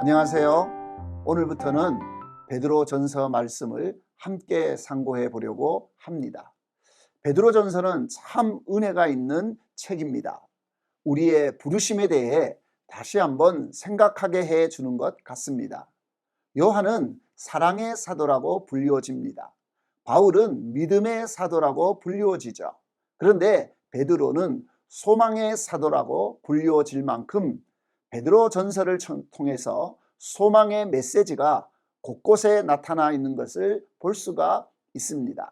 안녕하세요. 오늘부터는 베드로전서 말씀을 함께 상고해 보려고 합니다. 베드로전서는 참 은혜가 있는 책입니다. 우리의 부르심에 대해 다시 한번 생각하게 해 주는 것 같습니다. 요한은 사랑의 사도라고 불리워집니다. 바울은 믿음의 사도라고 불리워지죠. 그런데 베드로는 소망의 사도라고 불리워질 만큼 베드로 전서를 통해서 소망의 메시지가 곳곳에 나타나 있는 것을 볼 수가 있습니다.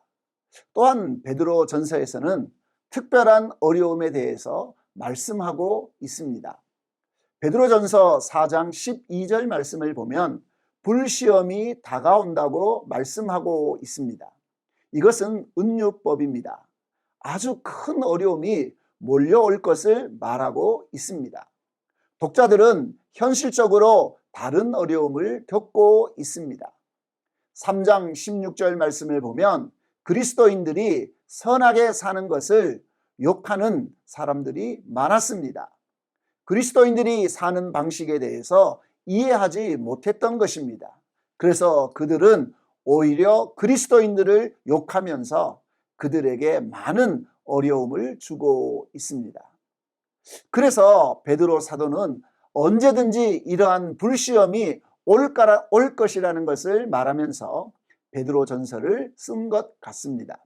또한 베드로 전서에서는 특별한 어려움에 대해서 말씀하고 있습니다. 베드로 전서 4장 12절 말씀을 보면 불시험이 다가온다고 말씀하고 있습니다. 이것은 은유법입니다. 아주 큰 어려움이 몰려올 것을 말하고 있습니다. 독자들은 현실적으로 다른 어려움을 겪고 있습니다. 3장 16절 말씀을 보면 그리스도인들이 선하게 사는 것을 욕하는 사람들이 많았습니다. 그리스도인들이 사는 방식에 대해서 이해하지 못했던 것입니다. 그래서 그들은 오히려 그리스도인들을 욕하면서 그들에게 많은 어려움을 주고 있습니다. 그래서 베드로 사도는 언제든지 이러한 불시험이 올 것이라는 것을 말하면서 베드로 전서를 쓴 것 같습니다.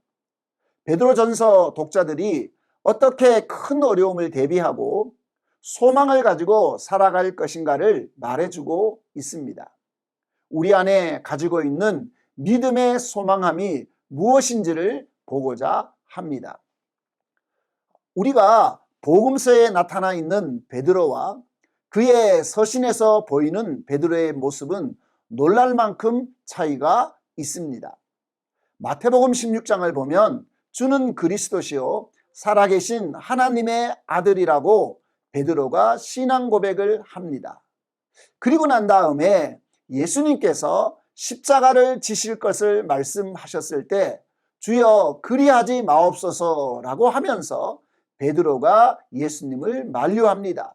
베드로 전서 독자들이 어떻게 큰 어려움을 대비하고 소망을 가지고 살아갈 것인가를 말해주고 있습니다. 우리 안에 가지고 있는 믿음의 소망함이 무엇인지를 보고자 합니다. 우리가 복음서에 나타나 있는 베드로와 그의 서신에서 보이는 베드로의 모습은 놀랄 만큼 차이가 있습니다. 마태복음 16장을 보면 주는 그리스도시요 살아계신 하나님의 아들이라고 베드로가 신앙 고백을 합니다. 그리고 난 다음에 예수님께서 십자가를 지실 것을 말씀하셨을 때 주여 그리하지 마옵소서라고 하면서 베드로가 예수님을 만류합니다.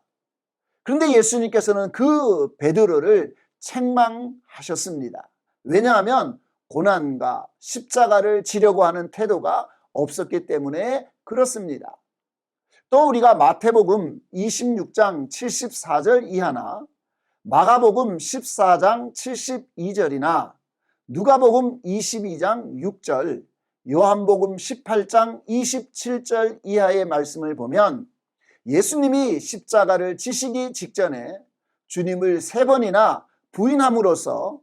그런데 예수님께서는 그 베드로를 책망하셨습니다. 왜냐하면 고난과 십자가를 지려고 하는 태도가 없었기 때문에 그렇습니다. 또 우리가 마태복음 26장 74절 이하나 마가복음 14장 72절이나 누가복음 22장 6절 요한복음 18장 27절 이하의 말씀을 보면 예수님이 십자가를 지시기 직전에 주님을 3번이나 부인함으로써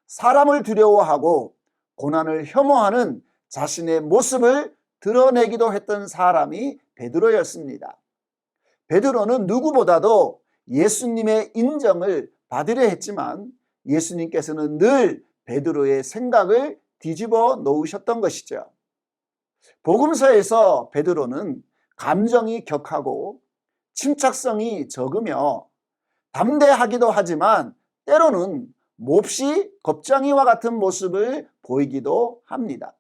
사람을 두려워하고 고난을 혐오하는 자신의 모습을 드러내기도 했던 사람이 베드로였습니다. 베드로는 누구보다도 예수님의 인정을 받으려 했지만 예수님께서는 늘 베드로의 생각을 뒤집어 놓으셨던 것이죠. 복음서에서 베드로는 감정이 격하고 침착성이 적으며 담대하기도 하지만 때로는 몹시 겁쟁이와 같은 모습을 보이기도 합니다.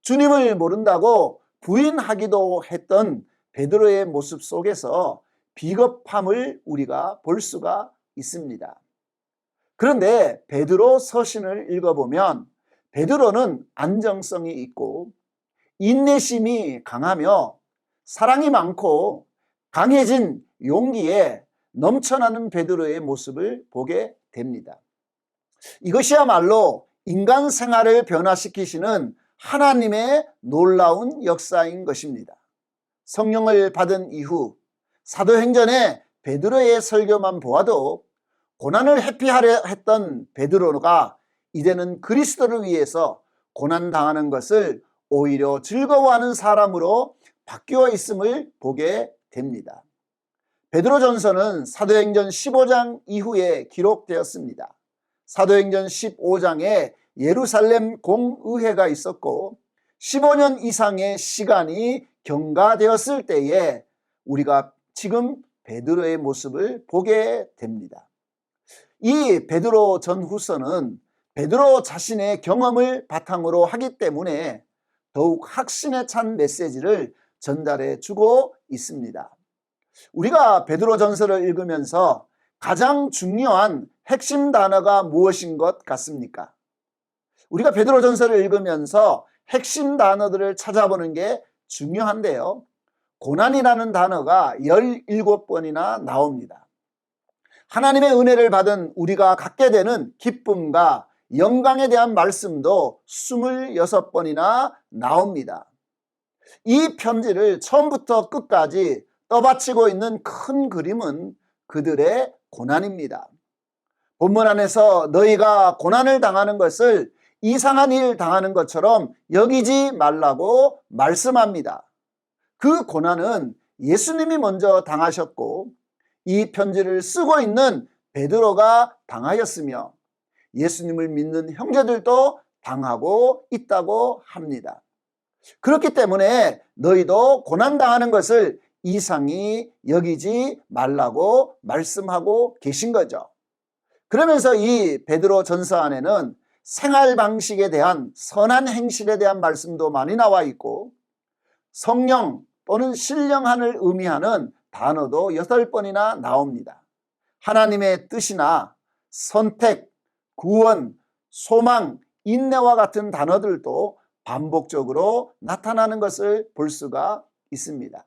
주님을 모른다고 부인하기도 했던 베드로의 모습 속에서 비겁함을 우리가 볼 수가 있습니다. 그런데 베드로 서신을 읽어보면 베드로는 안정성이 있고 인내심이 강하며 사랑이 많고 강해진 용기에 넘쳐나는 베드로의 모습을 보게 됩니다. 이것이야말로 인간 생활을 변화시키시는 하나님의 놀라운 역사인 것입니다. 성령을 받은 이후 사도행전의 베드로의 설교만 보아도 고난을 회피하려 했던 베드로가 이제는 그리스도를 위해서 고난당하는 것을 오히려 즐거워하는 사람으로 바뀌어 있음을 보게 됩니다. 베드로전서는 사도행전 15장 이후에 기록되었습니다. 사도행전 15장에 예루살렘 공의회가 있었고 15년 이상의 시간이 경과되었을 때에 우리가 지금 베드로의 모습을 보게 됩니다. 이 베드로 전후서는 베드로 자신의 경험을 바탕으로 하기 때문에 더욱 확신에 찬 메시지를 전달해 주고 있습니다. 우리가 베드로 전서를 읽으면서 가장 중요한 핵심 단어가 무엇인 것 같습니까? 우리가 베드로전서를 읽으면서 핵심 단어들을 찾아보는 게 중요한데요. 고난이라는 단어가 17번이나 나옵니다. 하나님의 은혜를 받은 우리가 갖게 되는 기쁨과 영광에 대한 말씀도 26번이나 나옵니다. 이 편지를 처음부터 끝까지 떠받치고 있는 큰 그림은 그들의 고난입니다. 본문 안에서 너희가 고난을 당하는 것을 이상한 일 당하는 것처럼 여기지 말라고 말씀합니다. 그 고난은 예수님이 먼저 당하셨고 이 편지를 쓰고 있는 베드로가 당하였으며 예수님을 믿는 형제들도 당하고 있다고 합니다. 그렇기 때문에 너희도 고난당하는 것을 이상히 여기지 말라고 말씀하고 계신 거죠. 그러면서 이 베드로 전서 안에는 생활 방식에 대한 선한 행실에 대한 말씀도 많이 나와 있고 성령 또는 신령한을 의미하는 단어도 8번이나 나옵니다. 하나님의 뜻이나 선택, 구원, 소망, 인내와 같은 단어들도 반복적으로 나타나는 것을 볼 수가 있습니다.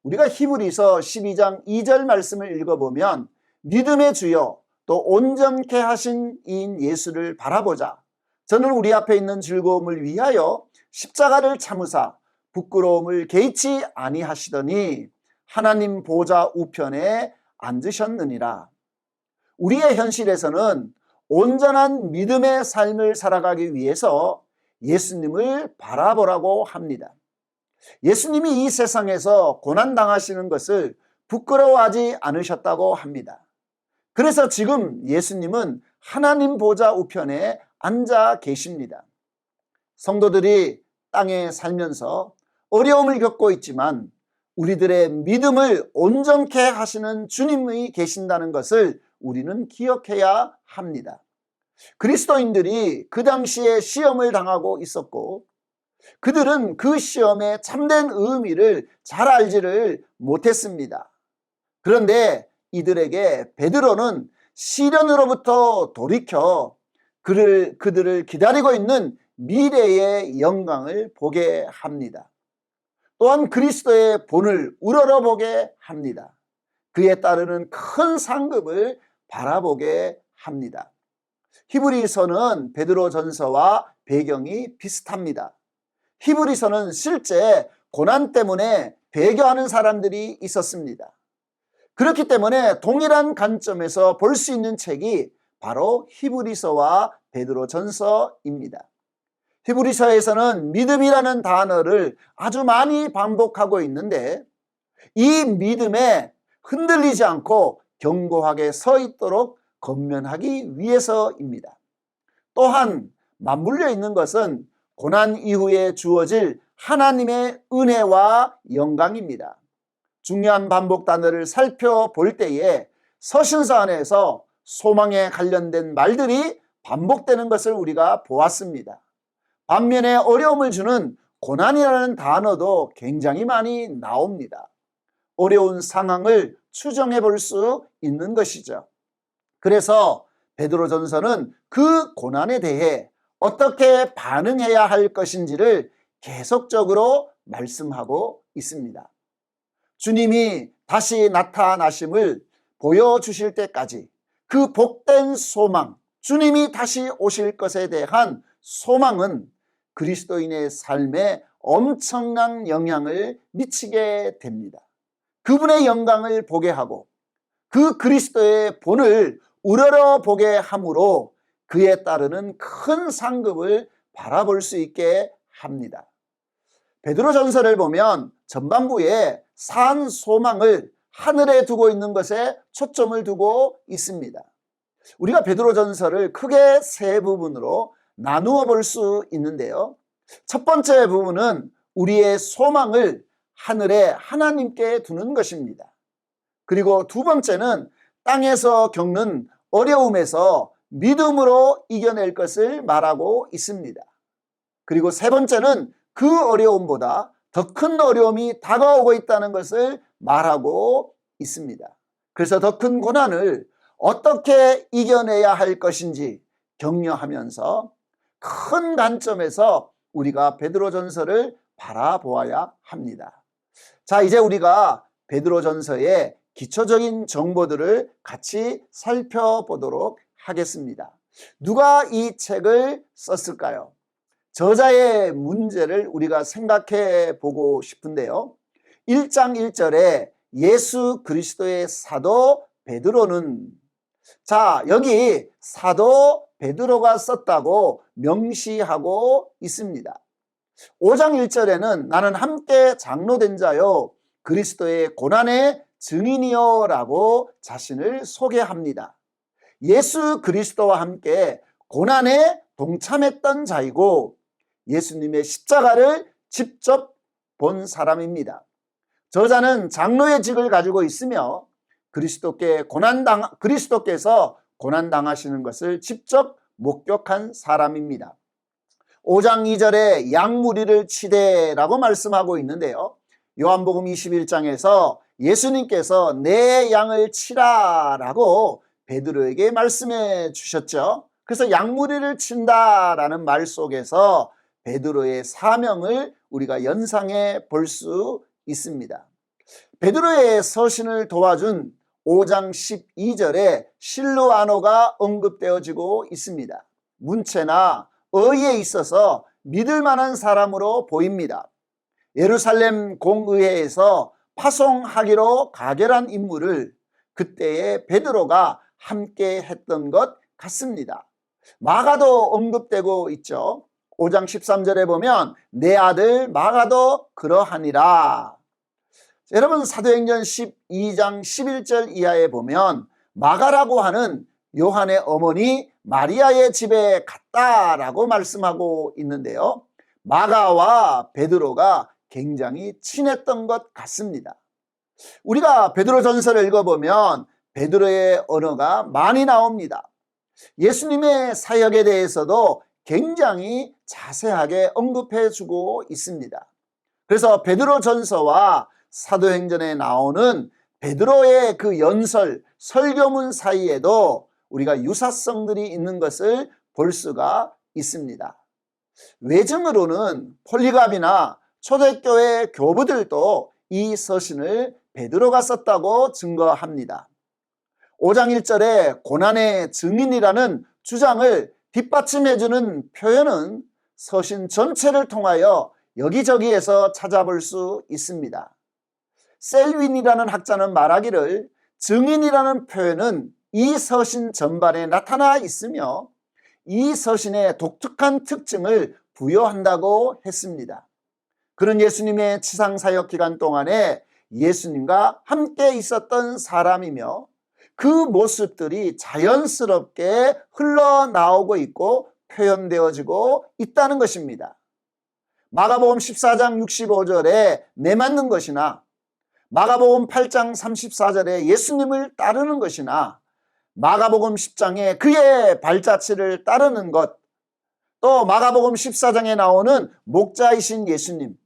우리가 히브리서 12장 2절 말씀을 읽어보면 믿음의 주요 또 온전케 하신 이인 예수를 바라보자. 저는 우리 앞에 있는 즐거움을 위하여 십자가를 참으사 부끄러움을 개의치 아니하시더니 하나님 보좌 우편에 앉으셨느니라. 우리의 현실에서는 온전한 믿음의 삶을 살아가기 위해서 예수님을 바라보라고 합니다. 예수님이 이 세상에서 고난당하시는 것을 부끄러워하지 않으셨다고 합니다. 그래서 지금 예수님은 하나님 보좌 우편에 앉아 계십니다. 성도들이 땅에 살면서 어려움을 겪고 있지만 우리들의 믿음을 온전케 하시는 주님이 계신다는 것을 우리는 기억해야 합니다. 그리스도인들이 그 당시에 시험을 당하고 있었고 그들은 그 시험의 참된 의미를 잘 알지를 못했습니다. 그런데 이들에게 베드로는 시련으로부터 돌이켜 그들을 기다리고 있는 미래의 영광을 보게 합니다. 또한 그리스도의 본을 우러러보게 합니다. 그에 따르는 큰 상급을 바라보게 합니다. 히브리서는 베드로전서와 배경이 비슷합니다. 히브리서는 실제 고난 때문에 배교하는 사람들이 있었습니다. 그렇기 때문에 동일한 관점에서 볼 수 있는 책이 바로 히브리서와 베드로전서입니다. 히브리서에서는 믿음이라는 단어를 아주 많이 반복하고 있는데 이 믿음에 흔들리지 않고 견고하게 서 있도록 건면하기 위해서입니다. 또한 맞물려 있는 것은 고난 이후에 주어질 하나님의 은혜와 영광입니다. 중요한 반복 단어를 살펴볼 때에 서신서 안에서 소망에 관련된 말들이 반복되는 것을 우리가 보았습니다. 반면에 어려움을 주는 고난이라는 단어도 굉장히 많이 나옵니다. 어려운 상황을 추정해 볼 수 있는 것이죠. 그래서 베드로전서는 그 고난에 대해 어떻게 반응해야 할 것인지를 계속적으로 말씀하고 있습니다. 주님이 다시 나타나심을 보여주실 때까지 그 복된 소망, 주님이 다시 오실 것에 대한 소망은 그리스도인의 삶에 엄청난 영향을 미치게 됩니다. 그분의 영광을 보게 하고 그 그리스도의 본을 우러러보게 함으로 그에 따르는 큰 상급을 바라볼 수 있게 합니다. 베드로전서를 보면 전반부에 산 소망을 하늘에 두고 있는 것에 초점을 두고 있습니다. 우리가 베드로전서를 크게 세 부분으로 나누어 볼 수 있는데요. 첫 번째 부분은 우리의 소망을 하늘에 하나님께 두는 것입니다. 그리고 두 번째는 땅에서 겪는 어려움에서 믿음으로 이겨낼 것을 말하고 있습니다. 그리고 세 번째는 그 어려움보다 더 큰 어려움이 다가오고 있다는 것을 말하고 있습니다. 그래서 더 큰 고난을 어떻게 이겨내야 할 것인지 격려하면서 큰 관점에서 우리가 베드로전서를 바라보아야 합니다. 자, 이제 우리가 베드로전서의 기초적인 정보들을 같이 살펴보도록 하겠습니다. 누가 이 책을 썼을까요? 저자의 문제를 우리가 생각해 보고 싶은데요. 1장 1절에 예수 그리스도의 사도 베드로는, 자, 여기 사도 베드로가 썼다고 명시하고 있습니다. 5장 1절에는 나는 함께 장로된 자요 그리스도의 고난의 증인이요 라고 자신을 소개합니다. 예수 그리스도와 함께 고난에 동참했던 자이고 예수님의 십자가를 직접 본 사람입니다. 저자는 장로의 직을 가지고 있으며 그리스도께서 고난당하시는 것을 직접 목격한 사람입니다. 5장 2절에 양무리를 치되라고 말씀하고 있는데요. 요한복음 21장에서 예수님께서 내 양을 치라라고 베드로에게 말씀해 주셨죠. 그래서 양무리를 친다라는 말 속에서 베드로의 사명을 우리가 연상해 볼 수 있습니다. 베드로의 서신을 도와준 5장 12절에 실루아노가 언급되어지고 있습니다. 문체나 어의에 있어서 믿을 만한 사람으로 보입니다. 예루살렘 공의회에서 파송하기로 가결한 인물을 그때의 베드로가 함께 했던 것 같습니다. 마가도 언급되고 있죠. 5장 13절에 보면 내 아들 마가도 그러하니라. 여러분, 사도행전 12장 11절 이하에 보면 마가라고 하는 요한의 어머니 마리아의 집에 갔다라고 말씀하고 있는데요. 마가와 베드로가 굉장히 친했던 것 같습니다. 우리가 베드로 전서를 읽어보면 베드로의 언어가 많이 나옵니다. 예수님의 사역에 대해서도 굉장히 자세하게 언급해 주고 있습니다. 그래서 베드로 전서와 사도행전에 나오는 베드로의 그 연설, 설교문 사이에도 우리가 유사성들이 있는 것을 볼 수가 있습니다. 외증으로는 폴리갑이나 초대교회 교부들도 이 서신을 베드로가 썼다고 증거합니다. 5장 1절에 고난의 증인이라는 주장을 뒷받침해주는 표현은 서신 전체를 통하여 여기저기에서 찾아볼 수 있습니다. 셀윈이라는 학자는 말하기를 증인이라는 표현은 이 서신 전반에 나타나 있으며 이 서신의 독특한 특징을 부여한다고 했습니다. 그는 예수님의 지상사역 기간 동안에 예수님과 함께 있었던 사람이며 그 모습들이 자연스럽게 흘러나오고 있고 표현되어지고 있다는 것입니다. 마가복음 14장 65절에 매맞는 것이나 마가복음 8장 34절에 예수님을 따르는 것이나 마가복음 10장에 그의 발자취를 따르는 것, 또 마가복음 14장에 나오는 목자이신 예수님,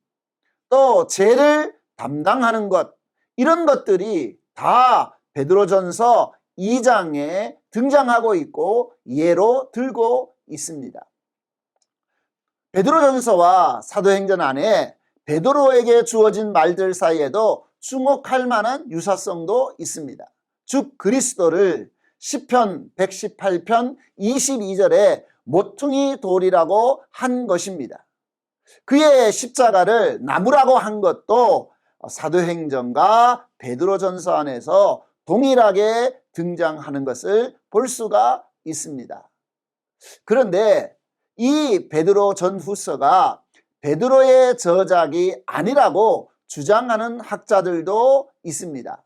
또 죄를 담당하는 것, 이런 것들이 다 베드로전서 2장에 등장하고 있고 예로 들고 있습니다. 베드로전서와 사도행전 안에 베드로에게 주어진 말들 사이에도 주목할 만한 유사성도 있습니다. 즉 그리스도를 시편 118편 22절에 모퉁이 돌이라고 한 것입니다. 그의 십자가를 나무라고 한 것도 사도행전과 베드로전서 안에서 동일하게 등장하는 것을 볼 수가 있습니다. 그런데 이 베드로 전후서가 베드로의 저작이 아니라고 주장하는 학자들도 있습니다.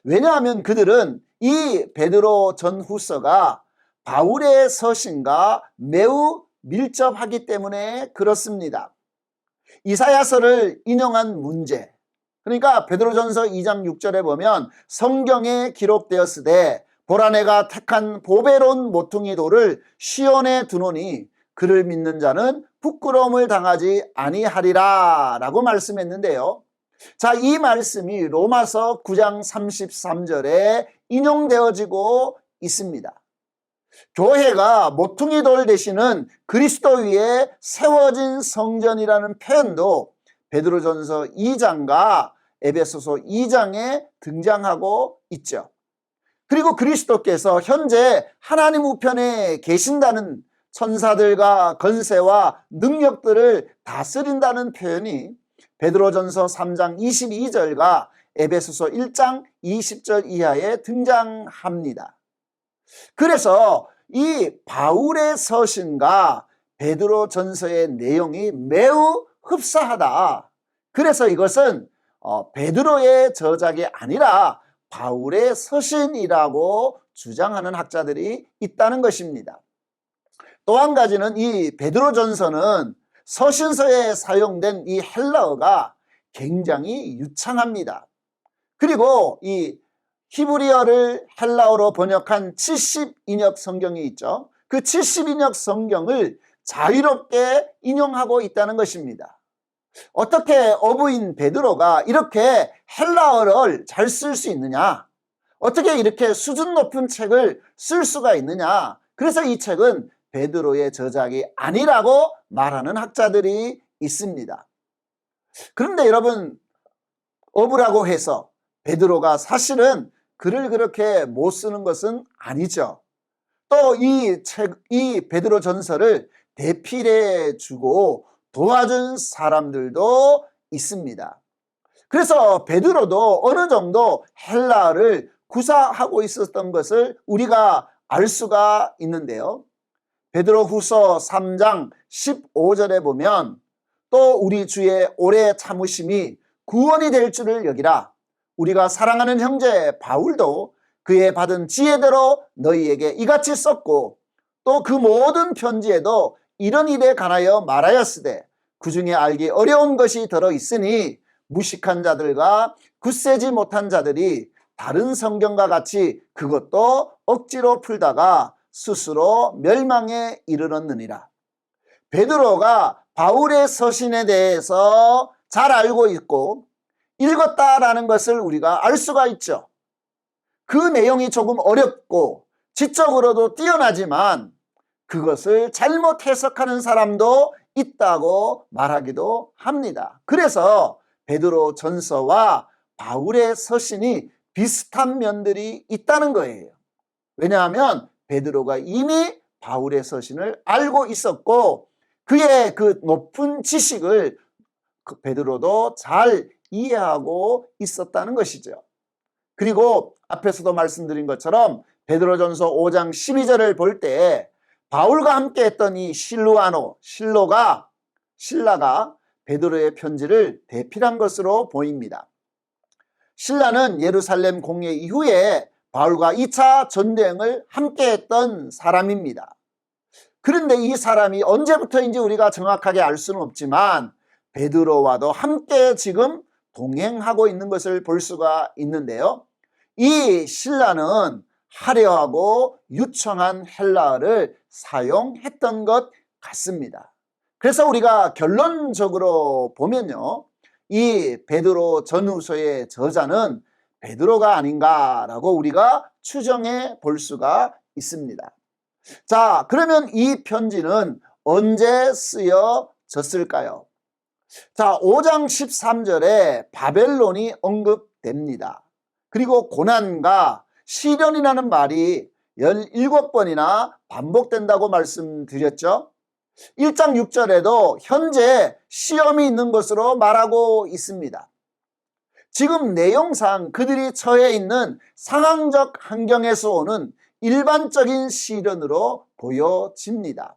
왜냐하면 그들은 이 베드로 전후서가 바울의 서신과 매우 밀접하기 때문에 그렇습니다. 이사야서를 인용한 문제, 그러니까 베드로전서 2장 6절에 보면 성경에 기록되었으되 보라 내가 택한 보배로운 모퉁이 돌을 시온에 두노니 그를 믿는 자는 부끄러움을 당하지 아니하리라 라고 말씀했는데요. 자, 이 말씀이 로마서 9장 33절에 인용되어지고 있습니다. 교회가 모퉁이 돌 되시는 그리스도 위에 세워진 성전이라는 표현도 베드로전서 2장과 에베소서 2장에 등장하고 있죠. 그리고 그리스도께서 현재 하나님 우편에 계신다는, 천사들과 권세와 능력들을 다스린다는 표현이 베드로전서 3장 22절과 에베소서 1장 20절 이하에 등장합니다. 그래서 이 바울의 서신과 베드로전서의 내용이 매우 흡사하다. 그래서 이것은 베드로의 저작이 아니라 바울의 서신이라고 주장하는 학자들이 있다는 것입니다. 또 한 가지는 이 베드로전서는 서신서에 사용된 이 헬라어가 굉장히 유창합니다. 그리고 이 히브리어를 헬라어로 번역한 70인역 성경이 있죠. 그 70인역 성경을 자유롭게 인용하고 있다는 것입니다. 어떻게 어부인 베드로가 이렇게 헬라어를 잘 쓸 수 있느냐? 어떻게 이렇게 수준 높은 책을 쓸 수가 있느냐? 그래서 이 책은 베드로의 저작이 아니라고 말하는 학자들이 있습니다. 그런데 여러분, 어부라고 해서 베드로가 사실은 글을 그렇게 못 쓰는 것은 아니죠. 또 이 베드로 전서를 대필해 주고 도와준 사람들도 있습니다. 그래서 베드로도 어느 정도 헬라어를 구사하고 있었던 것을 우리가 알 수가 있는데요. 베드로 후서 3장 15절에 보면 또 우리 주의 오래 참으심이 구원이 될 줄을 여기라. 우리가 사랑하는 형제 바울도 그의 받은 지혜대로 너희에게 이같이 썼고 또 그 모든 편지에도 이런 일에 관하여 말하였으되 그 중에 알기 어려운 것이 들어있으니 무식한 자들과 굳세지 못한 자들이 다른 성경과 같이 그것도 억지로 풀다가 스스로 멸망에 이르렀느니라. 베드로가 바울의 서신에 대해서 잘 알고 있고 읽었다라는 것을 우리가 알 수가 있죠. 그 내용이 조금 어렵고 지적으로도 뛰어나지만 그것을 잘못 해석하는 사람도 있다고 말하기도 합니다. 그래서 베드로 전서와 바울의 서신이 비슷한 면들이 있다는 거예요. 왜냐하면 베드로가 이미 바울의 서신을 알고 있었고 그의 그 높은 지식을 베드로도 잘 이해하고 있었다는 것이죠. 그리고 앞에서도 말씀드린 것처럼 베드로전서 5장 12절을 볼 때 바울과 함께 했던 이 신라가 베드로의 편지를 대필한 것으로 보입니다. 신라는 예루살렘 공예 이후에 바울과 2차 전쟁을 함께 했던 사람입니다. 그런데 이 사람이 언제부터인지 우리가 정확하게 알 수는 없지만 베드로와도 함께 지금 동행하고 있는 것을 볼 수가 있는데요. 이 신라는 화려하고 유창한 헬라어를 사용했던 것 같습니다. 그래서 우리가 결론적으로 보면요, 이 베드로 전후서의 저자는 베드로가 아닌가라고 우리가 추정해 볼 수가 있습니다. 자, 그러면 이 편지는 언제 쓰여졌을까요? 자, 5장 13절에 바벨론이 언급됩니다. 그리고 고난과 시련이라는 말이 17번이나 반복된다고 말씀드렸죠. 1장 6절에도 현재 시험이 있는 것으로 말하고 있습니다. 지금 내용상 그들이 처해 있는 상황적 환경에서 오는 일반적인 시련으로 보여집니다.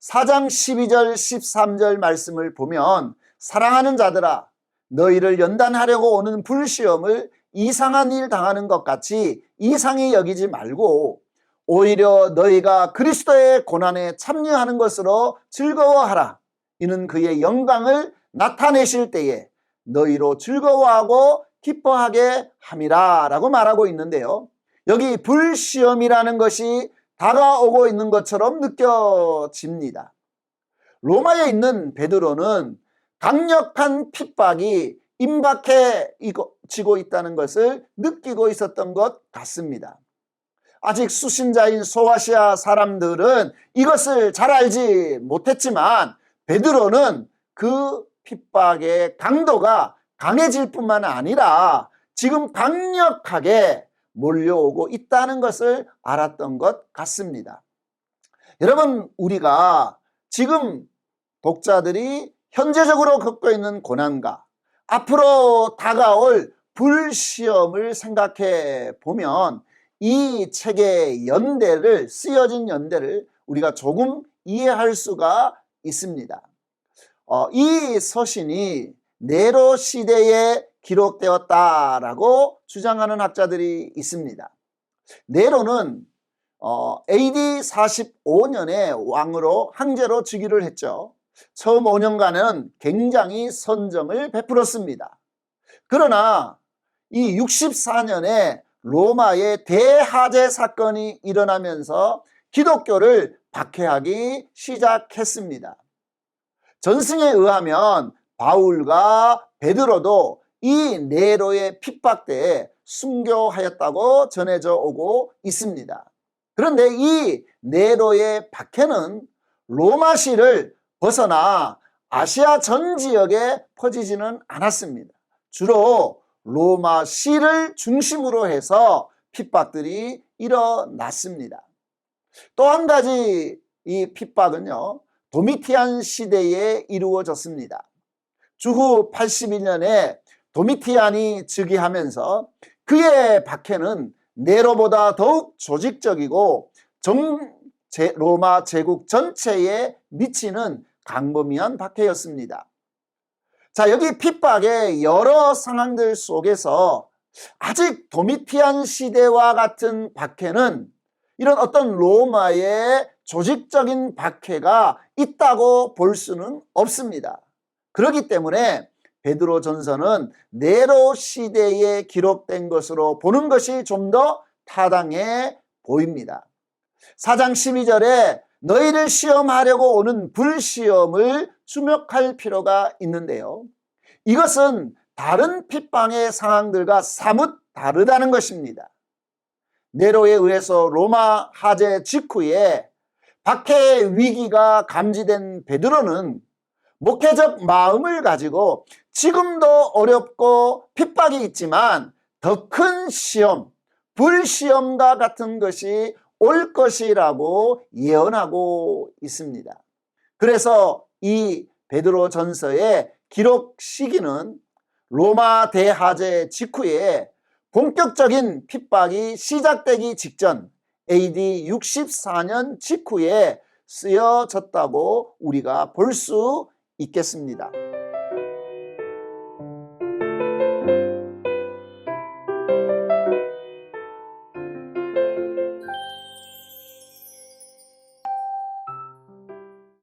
4장 12절 13절 말씀을 보면 사랑하는 자들아 너희를 연단하려고 오는 불시험을 이상한 일 당하는 것 같이 이상히 여기지 말고 오히려 너희가 그리스도의 고난에 참여하는 것으로 즐거워하라. 이는 그의 영광을 나타내실 때에 너희로 즐거워하고 기뻐하게 함이라 라고 말하고 있는데요. 여기 불시험이라는 것이 다가오고 있는 것처럼 느껴집니다. 로마에 있는 베드로는 강력한 핍박이 임박해지고 있다는 것을 느끼고 있었던 것 같습니다. 아직 수신자인 소아시아 사람들은 이것을 잘 알지 못했지만 베드로는 그 핍박의 강도가 강해질 뿐만 아니라 지금 강력하게 몰려오고 있다는 것을 알았던 것 같습니다. 여러분, 우리가 지금 독자들이 현재적으로 겪고 있는 고난과 앞으로 다가올 불시험을 생각해 보면 이 책의 연대를, 쓰여진 연대를 우리가 조금 이해할 수가 있습니다. 이 서신이 네로 시대에 기록되었다라고 주장하는 학자들이 있습니다. 네로는 AD 45년에 왕으로 황제로 즉위를 했죠. 처음 5년간은 굉장히 선정을 베풀었습니다. 그러나 이 64년에 로마의 대하제 사건이 일어나면서 기독교를 박해하기 시작했습니다. 전승에 의하면 바울과 베드로도 이 네로의 핍박때에 순교하였다고 전해져 오고 있습니다. 그런데 이 네로의 박해는 로마시를 벗어나 아시아 전 지역에 퍼지지는 않았습니다. 주로 로마시를 중심으로 해서 핍박들이 일어났습니다. 또 한 가지 이 핍박은요, 도미티안 시대에 이루어졌습니다. 주후 81년에 도미티안이 즉위하면서 그의 박해는 네로보다 더욱 조직적이고 로마 제국 전체에 미치는 광범위한 박해였습니다. 자, 여기 핍박의 여러 상황들 속에서 아직 도미티안 시대와 같은 박해는 이런 어떤 로마의 조직적인 박해가 있다고 볼 수는 없습니다. 그렇기 때문에 베드로 전서는 네로 시대에 기록된 것으로 보는 것이 좀 더 타당해 보입니다. 4장 12절에 너희를 시험하려고 오는 불시험을 주목할 필요가 있는데요. 이것은 다른 핍박의 상황들과 사뭇 다르다는 것입니다. 네로에 의해서 로마 하제 직후에 박해의 위기가 감지된 베드로는 목회적 마음을 가지고 지금도 어렵고 핍박이 있지만 더 큰 시험, 불시험과 같은 것이 올 것이라고 예언하고 있습니다. 그래서 이 베드로 전서의 기록 시기는 로마 대하제 직후에 본격적인 핍박이 시작되기 직전 AD 64년 직후에 쓰여졌다고 우리가 볼 수 있겠습니다.